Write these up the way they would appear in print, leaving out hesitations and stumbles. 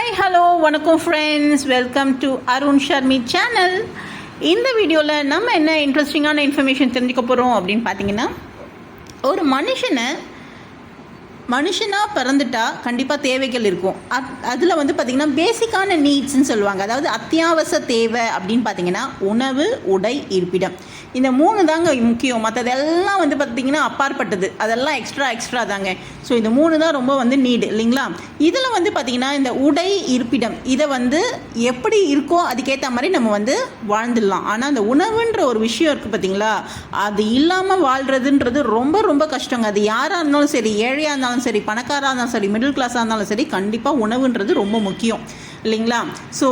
Hi hello வணக்கம் friends, welcome to Arun Sharmi channel. இந்த வீடியோவில் நம்ம என்ன இன்ட்ரெஸ்டிங்கான இன்ஃபர்மேஷன் தெரிஞ்சுக்க போகிறோம் அப்படின்னு பார்த்தீங்கன்னா, ஒரு மனுஷனாக பிறந்துட்டா கண்டிப்பாக தேவைகள் இருக்கும். அதில் பார்த்திங்கன்னா பேசிக்கான நீட்ஸ்ன்னு சொல்லுவாங்க. அதாவது அத்தியாவசிய தேவை அப்படின்னு பார்த்தீங்கன்னா உணவு, உடை, இருப்பிடம். இந்த 3 தாங்க முக்கியம். மற்றதெல்லாம் பார்த்திங்கன்னா அப்பாற்பட்டது, அதெல்லாம் எக்ஸ்ட்ரா தாங்க. ஸோ இந்த 3 தான் ரொம்ப நீடு இல்லைங்களா. இதில் பார்த்திங்கன்னா இந்த உடை, இருப்பிடம் இதை எப்படி இருக்கோ அதுக்கேற்ற மாதிரி நம்ம வாழ்ந்துடலாம். ஆனால் அந்த உணவுன்ற ஒரு விஷயம் இருக்குது பார்த்திங்களா, அது இல்லாமல் வாழ்கிறதுன்றது ரொம்ப ரொம்ப கஷ்டங்க. அது யாராக இருந்தாலும் சரி, ஏழையாக இருந்தாலும் சரி, பணக்காராக இருந்தாலும் சரி, மிடில் கிளாஸாக இருந்தாலும் சரி, கண்டிப்பாக உணவுன்றது ரொம்ப முக்கியம் இல்லைங்களா. ஸோ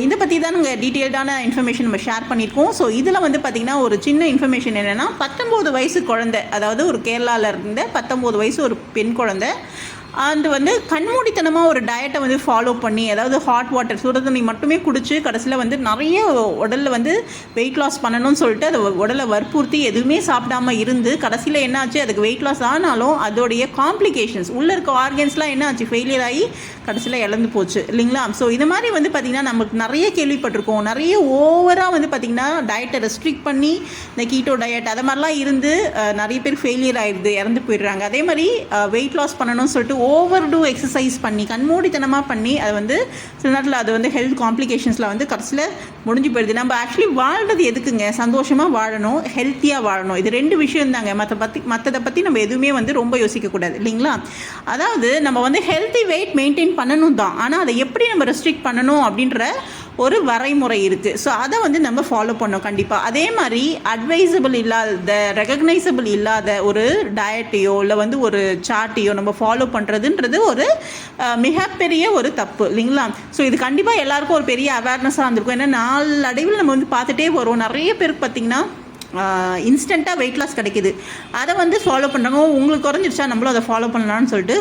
இதை பற்றி தான் நாங்கள் டீட்டெயில்டான இன்ஃபர்மேஷன் நம்ம ஷேர் பண்ணியிருக்கோம். ஸோ இதில் பார்த்திங்கன்னா ஒரு சின்ன இன்ஃபர்மேஷன் என்னென்னா, 19 வயசு குழந்தை, அதாவது ஒரு கேரளாவில் இருந்த 19 வயசு ஒரு பெண் குழந்தை அந்த கண்மூடித்தனமாக ஒரு டயட்டை ஃபாலோ பண்ணி, அதாவது ஹாட் வாட்டர், சுடு தண்ணி மட்டுமே குடிச்சு கடைசியில் நிறைய உடலில் வெயிட் லாஸ் பண்ணணும்னு சொல்லிட்டு அதை உடலை வற்புறுத்தி எதுவுமே சாப்பிடாமல் இருந்து கடைசியில் என்ன ஆச்சு, அதுக்கு வெயிட் லாஸ் ஆனாலும் அதோடைய காம்ப்ளிகேஷன்ஸ் உள்ளே இருக்க ஆர்கன்ஸ்லாம் என்ன ஆச்சு, ஃபெயிலியர் ஆகி கடைசியில் இழந்து போச்சு இல்லைங்களா. ஸோ இது மாதிரி பார்த்திங்கன்னா நமக்கு நிறைய கேள்விப்பட்டிருக்கோம். நிறைய ஓவராக பார்த்திங்கன்னா டயட்டை ரெஸ்ட்ரிக்ட் பண்ணி இந்த கீட்டோ டயட் அதை மாதிரிலாம் இருந்து நிறைய பேர் ஃபெயிலியர் ஆகிடுது, இறந்து போயிடுறாங்க. அதே மாதிரி வெயிட் லாஸ் பண்ணணும்னு சொல்லிட்டு ஓவர் டூ எக்ஸசைஸ் பண்ணி கண்மூடித்தனமாக பண்ணி அது சில நேரத்தில் அது ஹெல்த் காம்ப்ளிகேஷன்ஸில் கடைசியில் முடிஞ்சு போயிடுது. நம்ம ஆக்சுவலி வாழ்றது எதுக்குங்க? சந்தோஷமாக வாழணும், ஹெல்த்தியாக வாழணும். இது 2 விஷயம் தாங்க. மற்றதை பற்றி நம்ம எதுவுமே ரொம்ப யோசிக்கக்கூடாது இல்லைங்களா. அதாவது நம்ம ஹெல்த்தி வெயிட் மெயின்டைன் பண்ணணும் தான், ஆனால் அதை எப்படி நம்ம ரெஸ்ட்ரிக்ட் பண்ணணும் அப்படின்ற ஒரு வரைமுறை இருக்குது. ஸோ அதை நம்ம ஃபாலோ பண்ணோம் கண்டிப்பாக. அதே மாதிரி அட்வைசபிள் இல்லாத, ரெகக்னைசபிள் இல்லாத ஒரு டயட்டையோ இல்லை ஒரு சார்ட்டையோ நம்ம ஃபாலோ பண்ணுறதுன்றது ஒரு மிகப்பெரிய ஒரு தப்பு இல்லைங்களா. ஸோ இது கண்டிப்பாக எல்லாருக்கும் ஒரு பெரிய அவேர்னஸாக இருந்திருக்கும். ஏன்னா நாளடைவில் நம்ம பார்த்துட்டே வரோம். நிறைய பேருக்கு பார்த்திங்கன்னா இன்ஸ்டண்ட்டாக வெயிட் லாஸ் கிடைக்கிது, அதை ஃபாலோ பண்ணுறாங்க. உங்களுக்கு குறைஞ்சிருச்சா, நம்மளும் அதை ஃபாலோ பண்ணலான்னு சொல்லிட்டு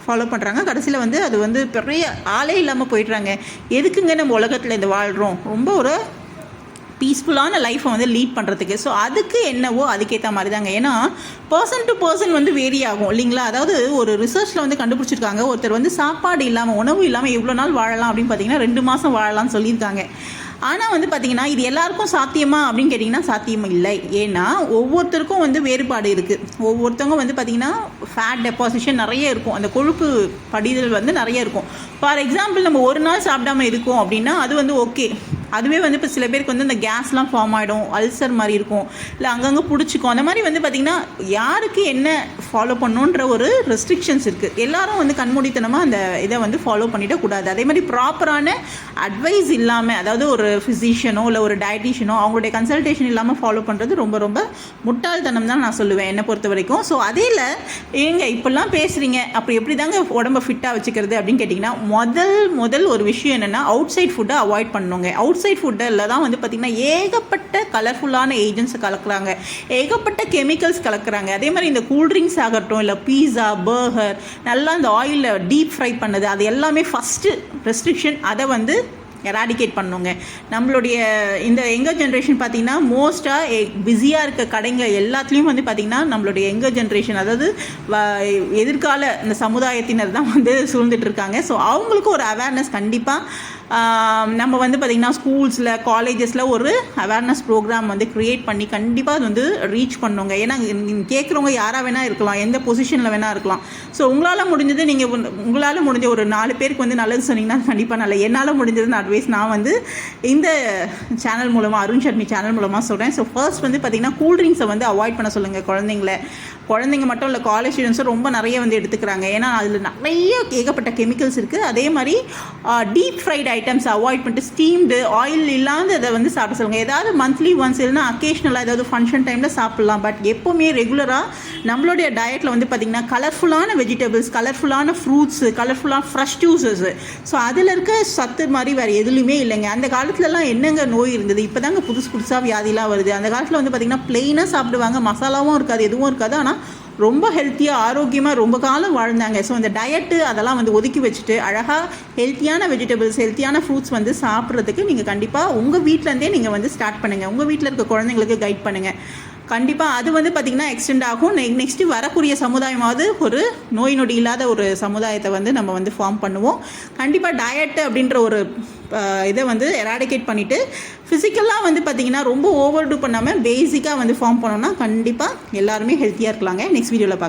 ஃபாலோ பண்ணுறாங்க. கடைசியில் அது பெரிய ஆளே இல்லாமல் போய்ட்றாங்க. எதுக்குங்க நம்ம உலகத்தில் இந்த வாழ்கிறோம்? ரொம்ப ஒரு பீஸ்ஃபுல்லான லைஃப்பை லீட் பண்ணுறதுக்கு. ஸோ அதுக்கு என்னவோ அதுக்கேற்ற மாதிரி தாங்க. ஏன்னா பர்சன் டு பர்சன் வேரி ஆகும் இல்லைங்களா. அதாவது ஒரு ரிசர்ச்சில் கண்டுபிடிச்சிருக்காங்க, ஒருத்தர் சாப்பாடு இல்லாமல், உணவு இல்லாமல் எவ்வளோ நாள் வாழலாம் அப்படின்னு பார்த்தீங்கன்னா 2 மாதம் வாழலாம்னு சொல்லியிருக்காங்க. ஆனால் பார்த்திங்கன்னா இது எல்லாருக்கும் சாத்தியமா அப்படின்னு கேட்டிங்கன்னா சாத்தியம் இல்லை. ஏன்னா ஒவ்வொருத்தருக்கும் வேறுபாடு இருக்குது. ஒவ்வொருத்தவங்க பார்த்திங்கன்னா ஃபேட் டெபாசிஷன் நிறைய இருக்கும், அந்த கொழுப்பு படிதல் நிறைய இருக்கும். ஃபார் எக்ஸாம்பிள் நம்ம ஒரு நாள் சாப்பிடாமல் இருக்கோம் அப்படின்னா அது ஓகே. அதுவே இப்போ சில பேருக்கு இந்த கேஸ்லாம் ஃபார்ம் ஆகிடும், அல்சர் மாதிரி இருக்கும், இல்லை அங்கங்கே பிடிச்சிக்கும். அந்த மாதிரி பார்த்திங்கன்னா யாருக்கு என்ன ஃபாலோ பண்ணணுன்ற ஒரு ரெஸ்ட்ரிக்ஷன்ஸ் இருக்குது. எல்லாரும் கண்மூடித்தனமாக அந்த இதை ஃபாலோ பண்ணிடக்கூடாது. அதே மாதிரி ப்ராப்பரான அட்வைஸ் இல்லாமல், அதாவது ஒரு ஃபிசிஷியனோ இல்லை ஒரு டயட்டிஷியனோ அவங்களுடைய கன்சல்டேஷன் இல்லாமல் ஃபாலோ பண்ணுறது ரொம்ப ரொம்ப முட்டாள்தனம் தான் நான் சொல்லுவேன் என்னை பொறுத்த வரைக்கும். ஸோ அதில் ஏங்க இப்போல்லாம் பேசுகிறீங்க, அப்படி எப்படி தாங்க உடம்பை ஃபிட்டாக வச்சுக்கிறது அப்படின்னு கேட்டிங்கன்னா, முதல் ஒரு விஷயம் என்னென்னா, அவுட் சைட் ஃபுட்டை அவாய்ட் பண்ணணுங்க. அவுட் சைட் ஃபுட்டில் தான் பார்த்திங்கன்னா ஏகப்பட்ட கலர்ஃபுல்லான ஏஜென்ட்ஸை கலக்குறாங்க, ஏகப்பட்ட கெமிக்கல்ஸ் கலக்குறாங்க. அதே மாதிரி இந்த கூல்ட்ரிங்க்ஸ் ஆகட்டும், இல்லை பீஸா, பர்கர், நல்லா இந்த ஆயிலில் டீப் ஃப்ரை பண்ணது, அது எல்லாமே ஃபஸ்ட்டு ரெஸ்ட்ரிக்ஷன். அதை எராடிகேட் பண்ணுங்க. நம்மளுடைய இந்த யங்கர் ஜென்ரேஷன் பார்த்திங்கன்னா மோஸ்ட்டாக பிஸியாக இருக்க கடைங்க எல்லாத்துலேயும் பார்த்திங்கன்னா நம்மளுடைய யங்கர் ஜென்ரேஷன், அதாவது எதிர்கால இந்த சமுதாயத்தினர் தான் சூழ்ந்துட்டுருக்காங்க. ஸோ அவங்களுக்கு ஒரு அவேர்னஸ் கண்டிப்பாக நம்ம பார்த்திங்கன்னா ஸ்கூல்ஸில், காலேஜஸில் ஒரு அவேர்னஸ் ப்ரோக்ராம் க்ரியேட் பண்ணி கண்டிப்பாக அது ரீச் பண்ணுங்க. ஏன்னா கேட்குறவங்க யாராக வேணால் இருக்கலாம், எந்த பொசிஷனில் வேணால் இருக்கலாம். ஸோ உங்களால் முடிஞ்சது, நீங்கள் உங்களால் முடிஞ்ச ஒரு 4 பேருக்கு நல்லது சொன்னீங்கன்னா கண்டிப்பாக நல்ல. என்னால் முடிஞ்சதுன்னு அட்வைஸ் நான் இந்த சேனல் மூலமாக, அருண் ஷர்மி சேனல் மூலமாக சொல்கிறேன். ஸோ ஃபர்ஸ்ட் பார்த்திங்கன்னா கூல்ட்ரிங்க்ஸை அவாய்ட் பண்ண சொல்லுங்கள் குழந்தைங்க மட்டும் இல்லை, காலேஜ் ஸ்டூடெண்ட்ஸும் ரொம்ப நிறைய எடுத்துக்கிறாங்க. ஏன்னா அதில் நிறைய ஏகப்பட்ட கெமிக்கல்ஸ் இருக்குது. அதே மாதிரி டீப் ஃப்ரைட் ஐட்டம்ஸ் அவாய்ட் பண்ணிட்டு ஸ்டீம்டு ஆயில் இல்லாத அதை சாப்பிட சொல்லுங்கள். ஏதாவது மந்த்லி ஒன்ஸ் இல்லைனா அக்கேஷ்னலாக ஏதாவது ஃபங்க்ஷன் டைமில் சாப்பிட்லாம். பட் எப்போவுமே ரெகுலராக நம்மளுடைய டயட்டில் பார்த்திங்கன்னா கலர்ஃபுல்லான வெஜிடபிள்ஸ், கலர்ஃபுல்லான ஃப்ரூட்ஸு, கலர்ஃபுல்லான ஃப்ரெஷ் ஜூஸஸ். ஸோ அதில் இருக்க சத்து மாதிரி வேறு எதுலையுமே இல்லைங்க. அந்த காலத்துலலாம் என்னங்க நோய் இருந்தது, இப்போ தாங்க புதுசாக வியாதிலாம் வருது. அந்த காலத்தில் பார்த்திங்கன்னா ப்ளெயினாக சாப்பிடுவாங்க, மசாலாவும் இருக்காது, எதுவும் இருக்காது, ஆனால் ரொம்ப ஹெல்த்தியாக ஆரோக்கியமாக ரொம்ப காலம் வாழ்ந்தாங்க. ஸோ அந்த டயட்டு அதெல்லாம் ஒதுக்கி வச்சுட்டு அழகாக ஹெல்த்தியான வெஜிடபிள்ஸ், ஹெல்த்தியான ஃப்ரூட்ஸ் சாப்பிட்றதுக்கு நீங்கள் கண்டிப்பாக உங்கள் வீட்டிலேருந்தே நீங்கள் ஸ்டார்ட் பண்ணுங்கள். உங்கள் வீட்டில் இருக்க குழந்தைங்களுக்கு கைட் பண்ணுங்கள். கண்டிப்பாக அது வந்து பார்த்திங்கன்னா எக்ஸ்டெண்ட் ஆகும். நெக்ஸ்ட்டு வரக்கூடிய சமுதாயமாவது ஒரு நோய் நொடி இல்லாத ஒரு சமுதாயத்தை வந்து நம்ம வந்து ஃபார்ம் பண்ணுவோம். கண்டிப்பாக டயட்டு அப்படின்ற ஒரு இதை வந்து எராடிகேட் பண்ணிவிட்டு ஃபிசிக்கலாக வந்து பார்த்திங்கன்னா ரொம்ப ஓவர் டூ பண்ணாமல் பேசிக்காக வந்து ஃபார்ம் பண்ணோன்னா கண்டிப்பாக எல்லாருமே ஹெல்த்தியாக இருக்கலாங்க. நெக்ஸ்ட் வீடியோவில் பார்க்கலாம்.